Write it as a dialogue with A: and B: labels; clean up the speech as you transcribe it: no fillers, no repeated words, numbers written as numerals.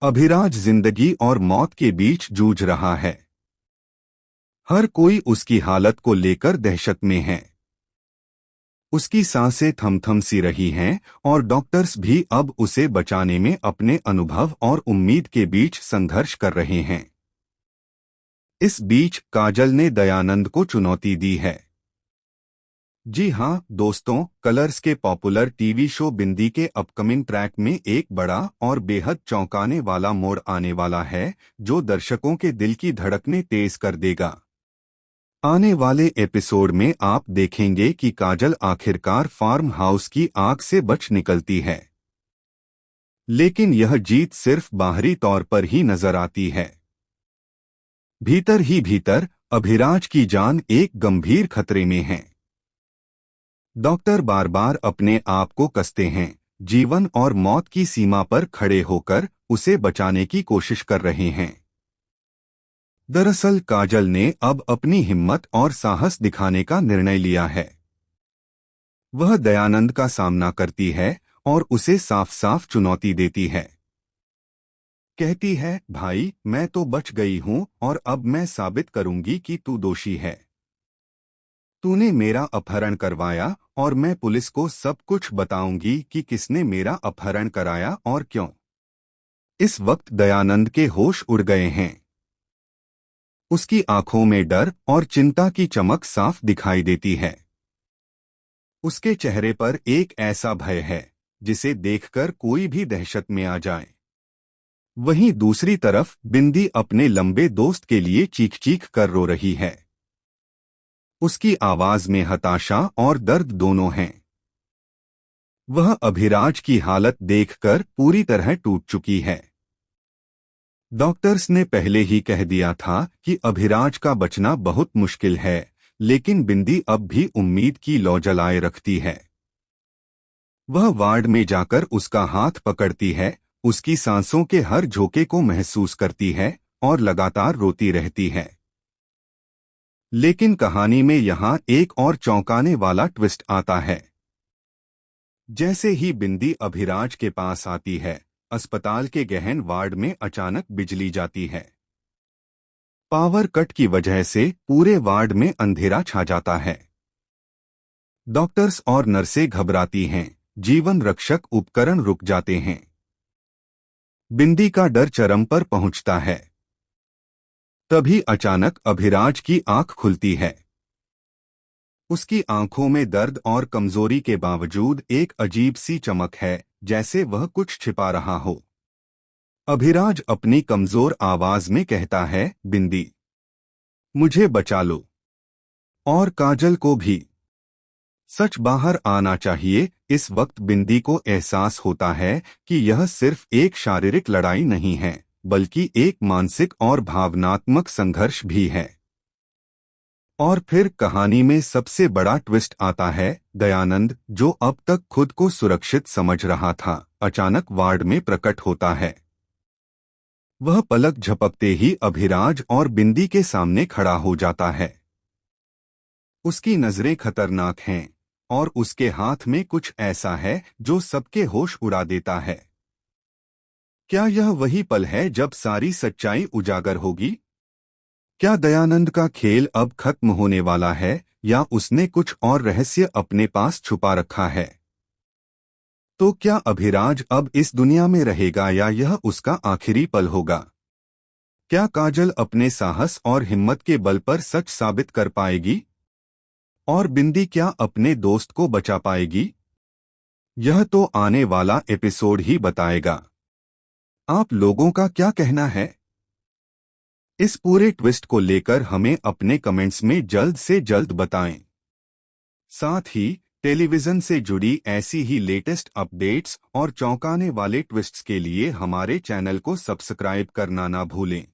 A: अभिराज जिंदगी और मौत के बीच जूझ रहा है। हर कोई उसकी हालत को लेकर दहशत में है। उसकी सांसें थम-थम सी रही हैं और डॉक्टर्स भी अब उसे बचाने में अपने अनुभव और उम्मीद के बीच संघर्ष कर रहे हैं। इस बीच काजल ने दयानंद को चुनौती दी है। जी हां दोस्तों, कलर्स के पॉपुलर टीवी शो बिंदी के अपकमिंग ट्रैक में एक बड़ा और बेहद चौंकाने वाला मोड़ आने वाला है, जो दर्शकों के दिल की धड़कनें तेज कर देगा। आने वाले एपिसोड में आप देखेंगे कि काजल आखिरकार फार्म हाउस की आग से बच निकलती है, लेकिन यह जीत सिर्फ बाहरी तौर पर ही नजर आती है। भीतर ही भीतर अभिराज की जान एक गंभीर खतरे में है। डॉक्टर बार बार अपने आप को कसते हैं, जीवन और मौत की सीमा पर खड़े होकर उसे बचाने की कोशिश कर रहे हैं। दरअसल काजल ने अब अपनी हिम्मत और साहस दिखाने का निर्णय लिया है। वह दयानंद का सामना करती है और उसे साफ साफ चुनौती देती है। कहती है, भाई मैं तो बच गई हूं और अब मैं साबित करूंगी कि तू दोषी है। तूने मेरा अपहरण करवाया और मैं पुलिस को सब कुछ बताऊंगी कि किसने मेरा अपहरण कराया और क्यों। इस वक्त दयानंद के होश उड़ गए हैं। उसकी आंखों में डर और चिंता की चमक साफ दिखाई देती है। उसके चेहरे पर एक ऐसा भय है जिसे देखकर कोई भी दहशत में आ जाए। वहीं दूसरी तरफ बिंदी अपने लंबे दोस्त के लिए चीख चीख कर रो रही है। उसकी आवाज में हताशा और दर्द दोनों हैं। वह अभिराज की हालत देखकर पूरी तरह टूट चुकी है। डॉक्टर्स ने पहले ही कह दिया था कि अभिराज का बचना बहुत मुश्किल है, लेकिन बिंदी अब भी उम्मीद की लौ जलाए रखती है। वह वार्ड में जाकर उसका हाथ पकड़ती है, उसकी सांसों के हर झोंके को महसूस करती है और लगातार रोती रहती है। लेकिन कहानी में यहाँ एक और चौंकाने वाला ट्विस्ट आता है। जैसे ही बिंदी अभिराज के पास आती है, अस्पताल के गहन वार्ड में अचानक बिजली जाती है। पावर कट की वजह से पूरे वार्ड में अंधेरा छा जाता है। डॉक्टर्स और नर्सें घबराती हैं, जीवन रक्षक उपकरण रुक जाते हैं। बिंदी का डर चरम पर पहुंचता है। तभी अचानक अभिराज की आंख खुलती है। उसकी आंखों में दर्द और कमजोरी के बावजूद एक अजीब सी चमक है, जैसे वह कुछ छिपा रहा हो। अभिराज अपनी कमजोर आवाज में कहता है, बिंदी मुझे बचा लो, और काजल को भी। सच बाहर आना चाहिए। इस वक्त बिंदी को एहसास होता है कि यह सिर्फ एक शारीरिक लड़ाई नहीं है, बल्कि एक मानसिक और भावनात्मक संघर्ष भी है। और फिर कहानी में सबसे बड़ा ट्विस्ट आता है। दयानंद, जो अब तक खुद को सुरक्षित समझ रहा था, अचानक वार्ड में प्रकट होता है। वह पलक झपकते ही अभिराज और बिंदी के सामने खड़ा हो जाता है। उसकी नजरें खतरनाक हैं और उसके हाथ में कुछ ऐसा है जो सबके होश उड़ा देता है। क्या यह वही पल है जब सारी सच्चाई उजागर होगी? क्या दयानंद का खेल अब खत्म होने वाला है, या उसने कुछ और रहस्य अपने पास छुपा रखा है? तो क्या अभिराज अब इस दुनिया में रहेगा या यह उसका आखिरी पल होगा? क्या काजल अपने साहस और हिम्मत के बल पर सच साबित कर पाएगी? और बिंदी क्या अपने दोस्त को बचा पाएगी? यह तो आने वाला एपिसोड ही बताएगा। आप लोगों का क्या कहना है? इस पूरे ट्विस्ट को लेकर हमें अपने कमेंट्स में जल्द से जल्द बताएं। साथ ही टेलीविजन से जुड़ी ऐसी ही लेटेस्ट अपडेट्स और चौंकाने वाले ट्विस्ट्स के लिए हमारे चैनल को सब्सक्राइब करना ना भूलें।